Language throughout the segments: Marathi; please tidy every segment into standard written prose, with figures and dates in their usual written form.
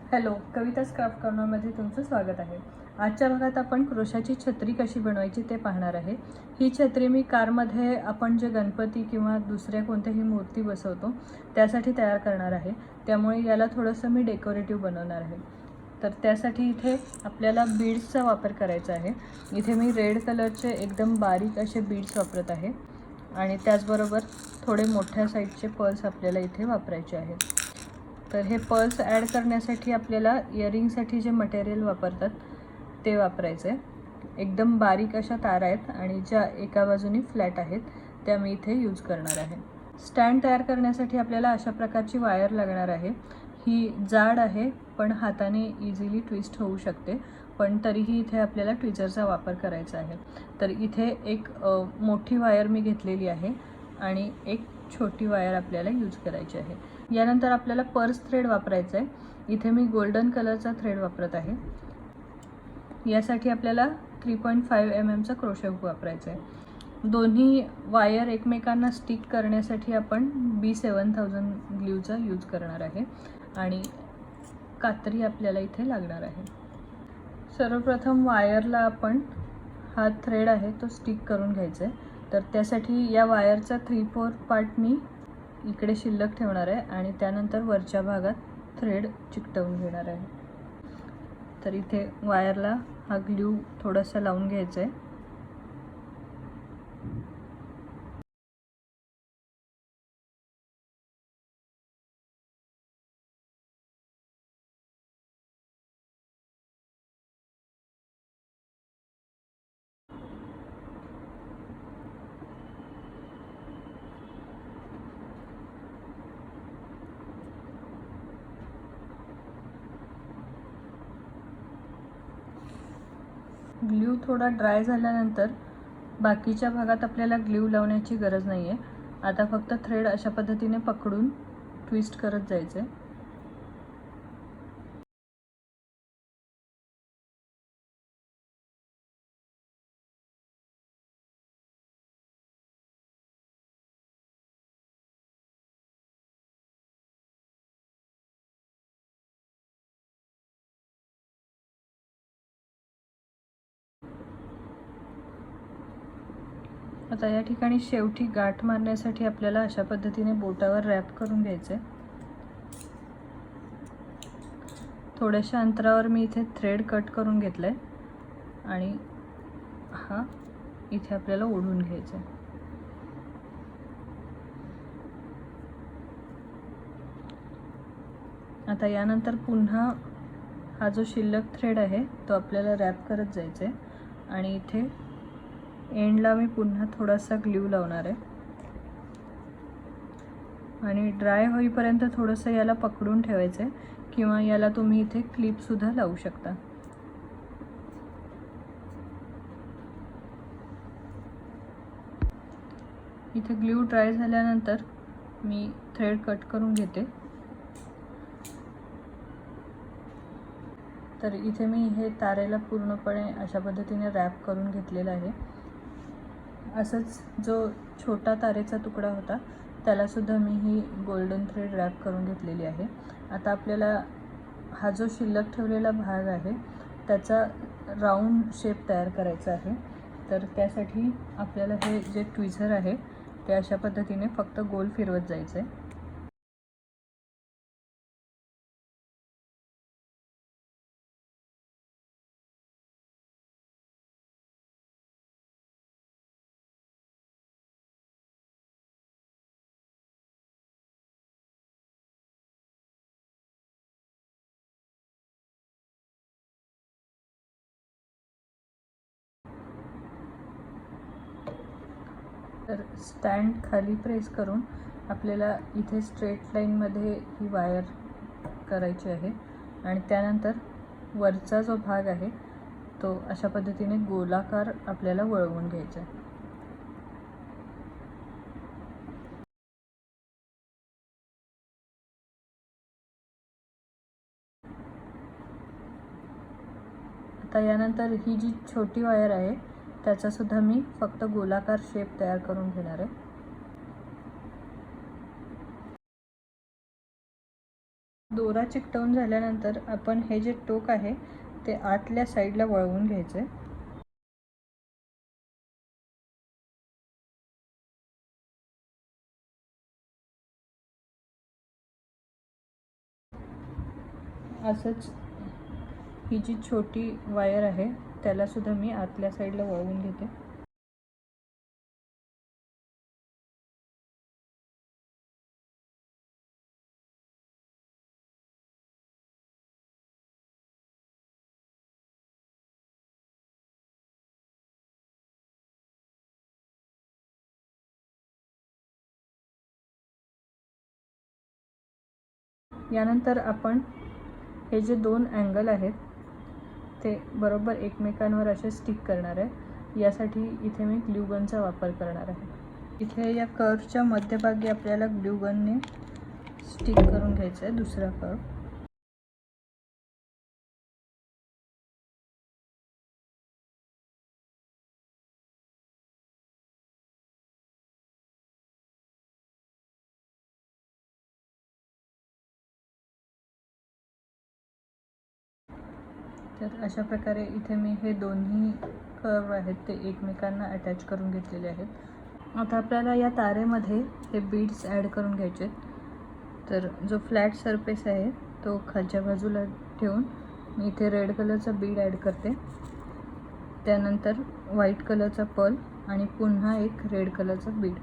हॅलो, कविताज क्राफ्ट कॉर्नरमध्ये तुमचं स्वागत आहे। आजच्या भागात आपण क्रोशाची छत्री कशी बनवायची ते पाहणार आहे। ही छत्री मी कारमध्ये आपण जे गणपती किंवा दुसऱ्या कोणत्याही मूर्ती बसवतो त्यासाठी तयार करणार आहे, त्यामुळे याला थोडंसं मी डेकोरेटिव्ह बनवणार आहे। तर त्यासाठी इथे आपल्याला बीड्सचा वापर करायचा आहे। इथे मी रेड कलरचे एकदम बारीक असे बीड्स वापरत आहे आणि त्याचबरोबर थोडे मोठ्या साईजचे पर्ल्स आपल्याला इथे वापरायचे आहेत। तर हे पर्ल्स ॲड करण्यासाठी आपल्याला इयरिंगसाठी जे मटेरियल वापरतात ते वापरायचं आहे। एकदम बारीक अशा तारा आहेत आणि ज्या एका बाजूनी फ्लॅट आहेत त्या मी इथे यूज करणार आहे। स्टँड तयार करण्यासाठी आपल्याला अशा प्रकारची वायर लागणार आहे। ही जाड आहे पण हाताने इझिली ट्विस्ट होऊ शकते, पण तरीही इथे आपल्याला ट्विझरचा वापर करायचा आहे। तर इथे एक मोठी वायर मी घेतलेली आहे आणि एक छोटी वायर आपल्याला यूज करायची आहे। यानंतर आपल्याला पर्स थ्रेड वापरायचा आहे। इथे मी गोल्डन कलरचा थ्रेड वापरत आहे। यासाठी आपल्याला 3.5 mm चा क्रोशे हुक वापरायचा आहे। दोन्ही वायर एकमेकांना स्टिक करण्यासाठी आपण B7000 ग्लूचा यूज करणार आहे आणि कात्री आपल्याला इथे लागणार आहे। सर्वप्रथम वायरला आपण हा थ्रेड आहे तो स्टिक करून घ्यायचा आहे। तर त्यासाठी या वायरचा 3/4 पार्ट मी इकडे शिल्लक ठेवणार आहे आणि त्यानंतर वरच्या भागात थ्रेड चिकटवून घेणार आहे। तर इथे वायरला हा ग्लू थोडासा लावून घ्यायचा आहे। ग्लू थोडा ड्राय झाल्यानंतर बाकीच्या भागात आपल्याला ग्लू लावण्याची गरज नाही आहे। आता फक्त थ्रेड अशा पद्धतीने पकडून ट्विस्ट करत जायचे। आता या ठिकाणी शेवटी गाठ मारण्यासाठी आपल्याला अशा पद्धतीने बोटावर रॅप करून घ्यायचे। थोड्याशा अंतरावर मी इथे थ्रेड कट करून घेतलाय आणि हा इथे आपल्याला ओढून घ्यायचा आहे। आता यानंतर पुन्हा हा जो शिल्लक थ्रेड आहे तो आपल्याला रॅप करत जायचा आहे आणि इथे एंडला मी पुन्हा थोडासा ग्लू लावणार आहे आणि ड्राय होईपर्यंत थोडंसं याला पकडून ठेवायचं आहे किंवा याला तुम्ही इथे क्लिपसुद्धा लावू शकता। इथे ग्लू ड्राय झाल्यानंतर मी थ्रेड कट करून घेते। तर इथे मी हे तारेला पूर्णपणे अशा पद्धतीने रॅप करून घेतलेला आहे। असंच जो छोटा तारेचा तुकडा होता त्यालासुद्धा मी ही गोल्डन थ्रेड रॅप करून घेतलेली आहे। आता आपल्याला हा जो शिल्लक ठेवलेला भाग आहे त्याचा राऊंड शेप तयार करायचा आहे। तर त्यासाठी आपल्याला हे जे ट्विझर आहे ते अशा पद्धतीने फक्त गोल फिरवत जायचं आहे। तर स्टँड खाली प्रेस करून आपल्याला इथे स्ट्रेट लाईनमध्ये ही वायर करायची आहे आणि त्यानंतर वरचा जो भाग आहे तो अशा पद्धतीने गोलाकार आपल्याला वळवून घ्यायचा आहे। आता यानंतर ही जी छोटी वायर आहे त्याचासुद्धा मी फक्त गोलाकार शेप तयार करून घेणार आहे। दोरा चिकटवून झाल्यानंतर आपण हे जे टोक आहे ते आतल्या साईडला वळवून घ्यायचं आहे. असंच ही जी छोटी वायर आहे त्यालासुद्धा मी आतल्या साईडला वळवून घेते. यानंतर आपण हे जे दोन अँगल आहेत ते बरोबर एकमेकांवर असे स्टिक करणार आहे. यासाठी इथे मी ग्लू गनचा वापर करणार आहे. इथे या कर्वच्या मध्यभागी आपल्याला ग्लू गनने स्टिक करून घ्यायचं आहे दुसरा कर्व. तर अशा प्रकारे इथे मी हे दोन्ही कर्व आहेत ते एकमेकांना अटॅच करून घेतलेले आहेत. आता आपल्याला या तारेमध्ये हे बीड्स ॲड करून घ्यायचे आहेत. तर जो फ्लॅट सरफेस आहे तो खालच्या बाजूला ठेवून मी इथे रेड कलरचा बीड ॲड करते. त्यानंतर व्हाईट कलरचा पर्ल आणि पुन्हा एक रेड कलरचा बीड.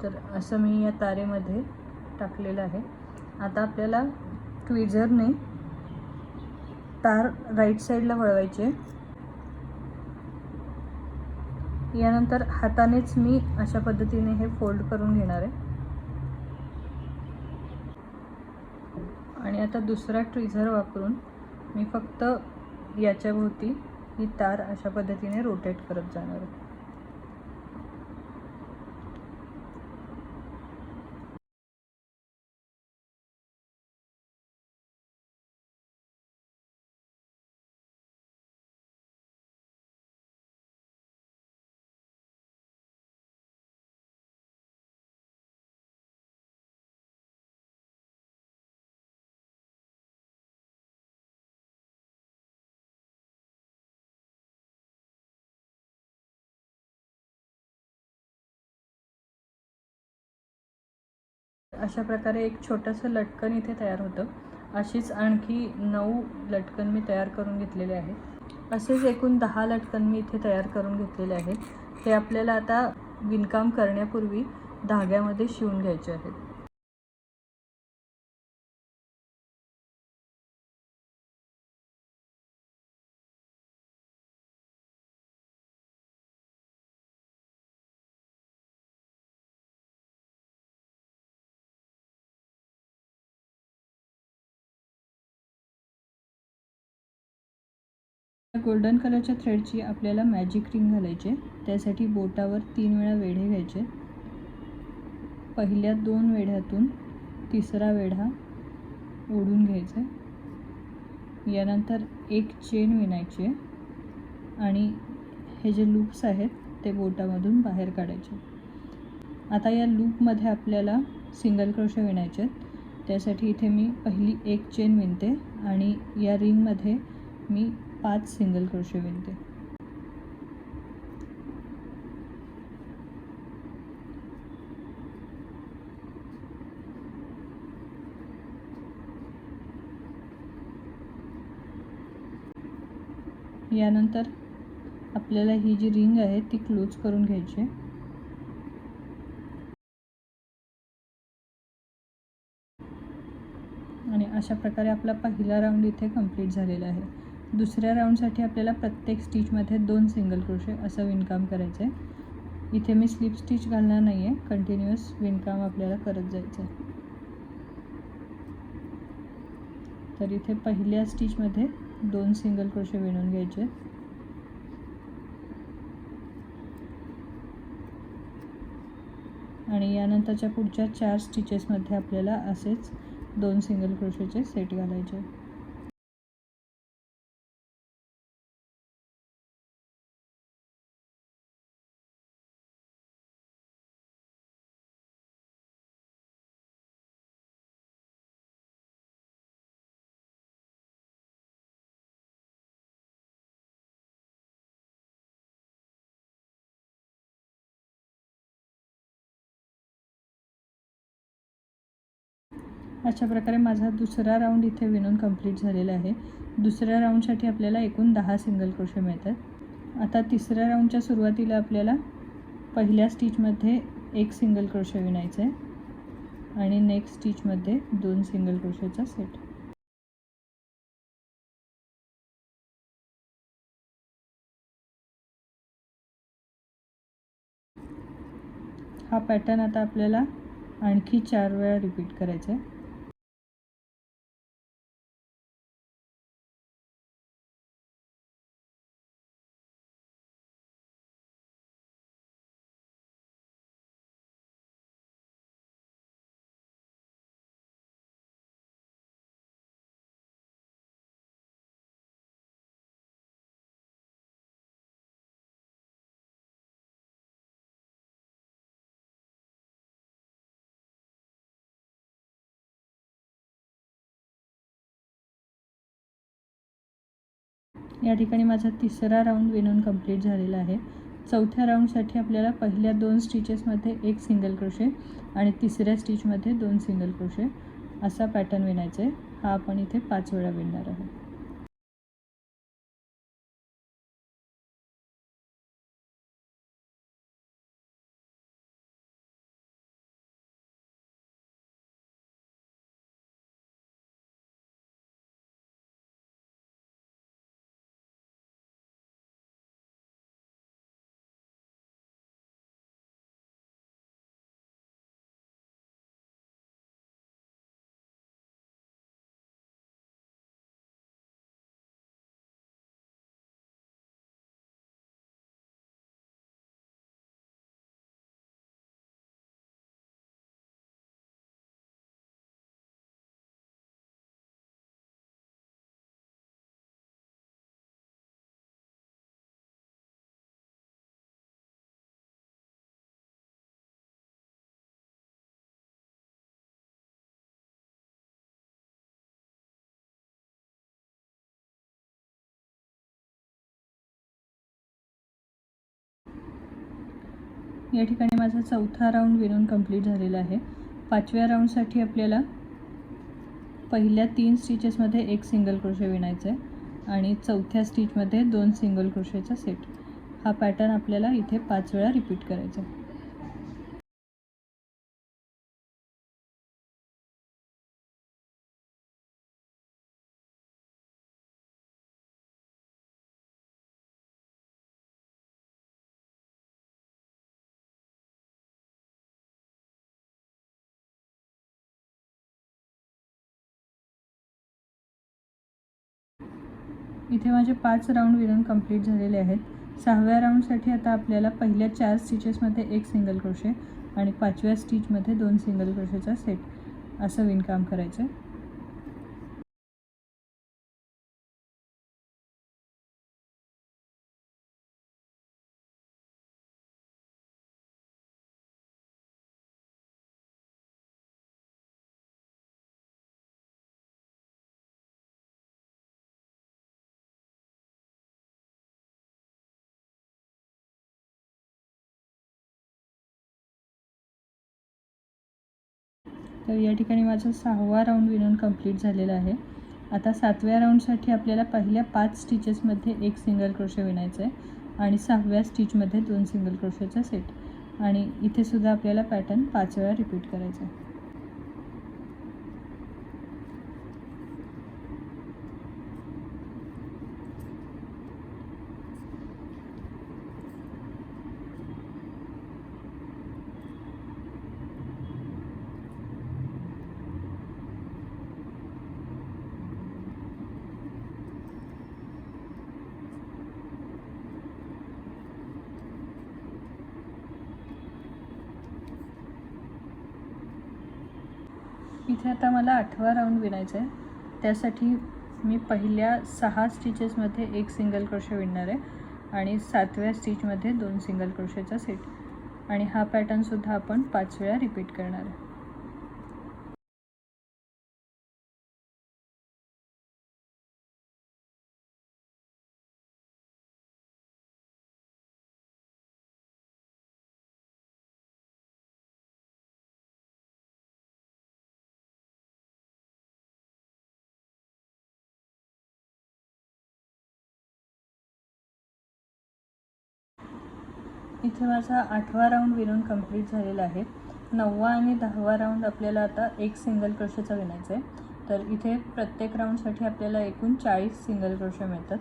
तर असं मी या तारेमध्ये टाकलेलं आहे. आता आपल्याला ट्विझरने तार राईट साईडला वळवायची आहे. यानंतर हातानेच मी अशा पद्धतीने हे फोल्ड करून घेणार आहे. आणि आता दुसरा ट्विझर वापरून मी फक्त याच्याभोवती ही तार अशा पद्धतीने रोटेट करत जाणार आहे. अशा प्रकारे एक छोटंसं लटकन इथे तयार होतं. अशीच आणखी 9 लटकन मी तयार करून घेतलेले आहेत. असेच एकूण 10 लटकन मी इथे तयार करून घेतलेले आहेत. हे आपल्याला आता विणकाम करण्यापूर्वी धाग्यामध्ये शिवून घ्यायचे आहेत. गोल्डन कलरच्या थ्रेडची आपल्याला मॅजिक रिंग घालायची. त्यासाठी बोटावर 3 वेळा वेढे घ्यायचे. पहिल्या 2 वेढ्यातून तिसरा वेढा ओढून घ्यायचा. यानंतर एक चेन विणायची आणि हे जे लूप्स आहेत ते बोटामधून बाहेर काढायचे. आता या लूपमध्ये आपल्याला सिंगल क्रोशे विणायचे आहेत. त्यासाठी इथे मी पहिली एक चेन विणते आणि या रिंगमध्ये मी 5 सिंगल क्रोशे विणते. यानंतर आपल्याला ही जी रिंग आहे ती क्लोज करून घ्यायची. आणि अशा प्रकारे आपला पहिला राऊंड इथे कंप्लीट झालेला आहे. दुसऱ्या राऊंडसाठी आपल्याला प्रत्येक स्टिचमध्ये 2 सिंगल क्रोशे असं विणकाम करायचं आहे. इथे मी स्लिप स्टिच घालणार नाही आहे. कंटिन्युअस विणकाम आपल्याला करत जायचं आहे. तर इथे पहिल्या स्टिचमध्ये 2 सिंगल क्रोशे विणून घ्यायचे. आणि यानंतरच्या पुढच्या 4 स्टिचेसमध्ये आपल्याला असेच 2 सिंगल क्रोशेचे सेट घालायचे. अशा प्रकारे माझा दुसरा राऊंड इथे विणून कंप्लीट झालेला आहे. दुसऱ्या राऊंडसाठी आपल्याला एकूण 10 सिंगल क्रोशे मिळतात. आता तिसऱ्या राऊंडच्या सुरुवातीला आपल्याला पहिल्या स्टिचमध्ये एक सिंगल क्रोशे विणायचं आहे आणि नेक्स्ट स्टिचमध्ये 2 सिंगल क्रोशेचा सेट. हा पॅटर्न आता आपल्याला आणखी 4 वेळा रिपीट करायचा आहे. या ठिकाणी माझा तिसरा राऊंड विणून कंप्लीट झालेला आहे. चौथ्या राऊंडसाठी आपल्याला पहिल्या 2 स्टिचेसमध्ये एक सिंगल क्रोशे आणि तिसऱ्या स्टिचमध्ये 2 सिंगल क्रोशे असा पॅटर्न विणायचा आहे. हा आपण इथे 5 वेळा विणणार आहोत. या ठिकाणी माझा चौथा राऊंड विणून कंप्लीट झालेला आहे. 5व्या राऊंडसाठी आपल्याला पहिल्या 3 स्टिचेसमध्ये एक सिंगल क्रोशे विणायचं आहे आणि चौथ्या स्टिचमध्ये 2 सिंगल क्रोशेचा सेट. हा पॅटर्न आपल्याला इथे 5 वेळा रिपीट करायचा आहे. इथे माझे 5 राऊंड विणून कंप्लीट झालेले आहेत. 6व्या राऊंडसाठी आता आपल्याला पहिल्या 4 स्टिचेसमध्ये एक सिंगल क्रोशे आणि 5व्या स्टिचमध्ये 2 सिंगल क्रोशेचा सेट असं विणकाम करायचं आहे. तर या ठिकाणी माझा 6वा राऊंड विणून कंप्लीट झालेला आहे. आता 7व्या राऊंडसाठी आपल्याला पहिल्या 5 स्टिचेसमध्ये एक सिंगल क्रोशे विणायचं आहे आणि 6व्या स्टिचमध्ये 2 सिंगल क्रोशेचा सेट आणि इथे सुद्धा आपल्याला पॅटर्न 5 वेळा रिपीट करायचा आहे. इथे आता मला 8वा राऊंड विणायचा आहे. त्यासाठी मी पहिल्या 6 स्टिचेसमध्ये एक सिंगल क्रोशे विणणार आहे आणि 7व्या स्टिचमध्ये 2 सिंगल क्रोशेचा सेट आणि हा पॅटर्नसुद्धा आपण 5 वेळा रिपीट करणार आहे. इथे माझा 8वा राऊंड विणून कंप्लीट झालेला आहे. 9वा आणि 10वा राऊंड आपल्याला आता एक सिंगल क्रोशेचा विणायचा आहे. तर इथे प्रत्येक राऊंडसाठी आपल्याला एकूण 40 सिंगल क्रोशे मिळतात.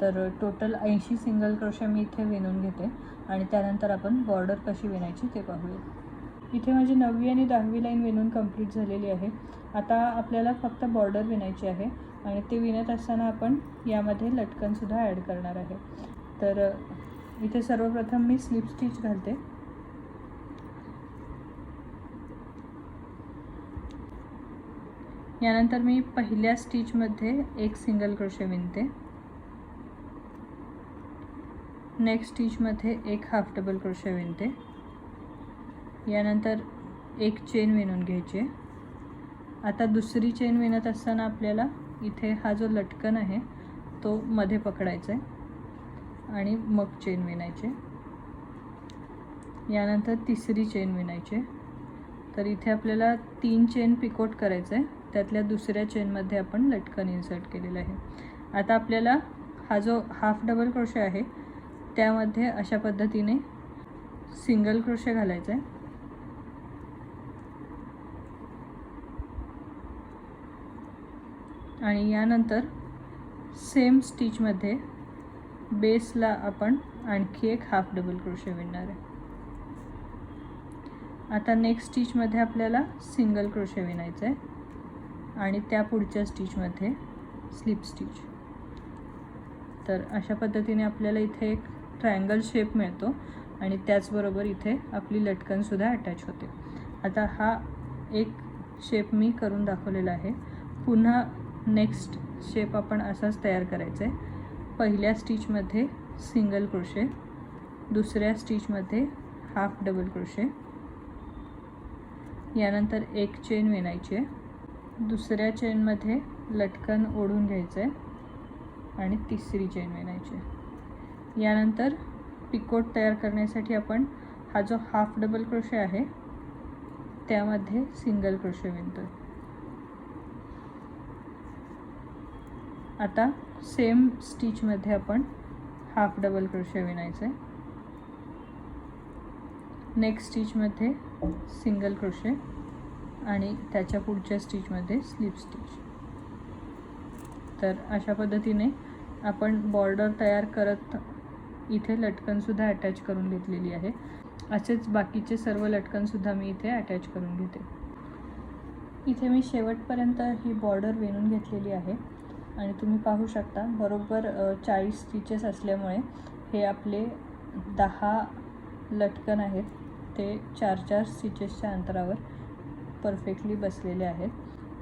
तर टोटल 80 सिंगल क्रोशे मी इथे विणून घेते आणि त्यानंतर आपण बॉर्डर कशी विणायची ते पाहूया. इथे माझी 9वी आणि 10वी लाईन विणून कंप्लीट झालेली आहे. आता आपल्याला फक्त बॉर्डर विणायची आहे आणि ते विणत असताना आपण यामध्ये लटकनसुद्धा ॲड करणार आहे. तर इथे सर्वप्रथम मी स्लिप स्टिच घालते. यानंतर मी पहिल्या स्टिचमध्ये एक सिंगल क्रोशे विणते. नेक्स्ट स्टिचमध्ये एक हाफ डबल क्रोशे विणते. यानंतर एक चेन विणून घ्यायची. आता दुसरी चेन विणत असताना आपल्याला इथे हा जो लटकन आहे तो मध्ये पकडायचा आहे आणि मग चेन विणायचे. यानंतर तिसरी चेन विणायची. तर इथे आपल्याला 3 चेन पिकोट करायचं आहे. त्यातल्या दुसऱ्या चेनमध्ये आपण लटकन इन्सर्ट केलेलं आहे. आता आपल्याला हा जो हाफ डबल क्रोशे आहे त्यामध्ये अशा पद्धतीने सिंगल क्रोशे घालायचा आहे आणि यानंतर सेम स्टिचमध्ये बेसला आपण आणखी एक हाफ डबल क्रोशे विणणार आहे. आता नेक्स्ट स्टिचमध्ये आपल्याला सिंगल क्रोशे विणायचं आहे आणि त्या पुढच्या स्टिचमध्ये स्लिप स्टिच. तर अशा पद्धतीने आपल्याला इथे एक ट्रायंगल शेप मिळतो आणि त्याचबरोबर इथे आपली लटकनसुद्धा अटॅच होते. आता हा एक शेप मी करून दाखवलेला आहे. पुन्हा नेक्स्ट शेप आपण असाच तयार करायचा आहे. पहिल्या स्टिचमध्ये सिंगल क्रोशे, दुसऱ्या स्टिचमध्ये हाफ डबल क्रोशे, यानंतर एक चेन विणायची आहे, दुसऱ्या चेनमध्ये लटकन ओढून घ्यायचं आहे आणि तिसरी चेन विणायची आहे. यानंतर पिकोट तयार करण्यासाठी आपण हा जो हाफ डबल क्रोशे आहे त्यामध्ये सिंगल क्रोशे विणतो. आता सेम स्टिचमध्ये आपण हाफ डबल क्रोशे विणायचं आहे. नेक्स्ट स्टिचमध्ये सिंगल क्रोशे आणि त्याच्या पुढच्या स्टिचमध्ये स्लिप स्टिच. तर अशा पद्धतीने आपण बॉर्डर तयार करत इथे लटकनसुद्धा अटॅच करून घेतलेली आहे. असेच बाकीचे सर्व लटकनसुद्धा मी इथे अटॅच करून घेते. इथे मी शेवटपर्यंत ही बॉर्डर विणून घेतलेली आहे आणि तुम्ही पाहू शकता बरोबर 40 स्टिचेस असल्यामुळे हे आपले 10 लटकन आहेत ते 4-4 स्टिचेसच्या अंतरावर परफेक्टली बसलेले आहेत.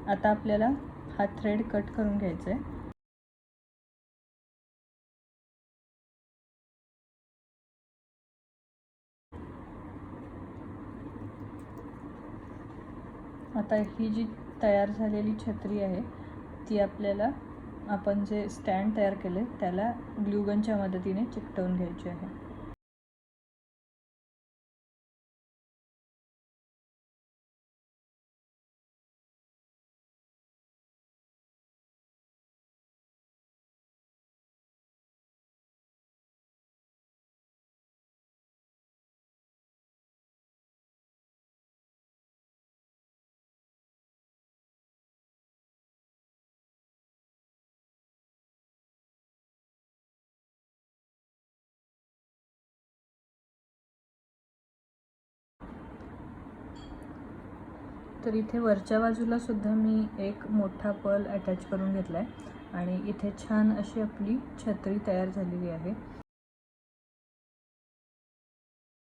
आता आपल्याला हा थ्रेड कट करून घ्यायचा आहे. आता ही जी तयार झालेली छत्री आहे ती आपल्याला आपण जे स्टँड तयार केले त्याला ग्लूगनच्या मदतीने चिकटवून घ्यायची आहे. तर इथे वरच्या बाजूला सुद्धा मी एक मोठा पर्ल अटॅच करून घेतला आहे आणि इथे छान अशी आपली छत्री तयार झालेली आहे.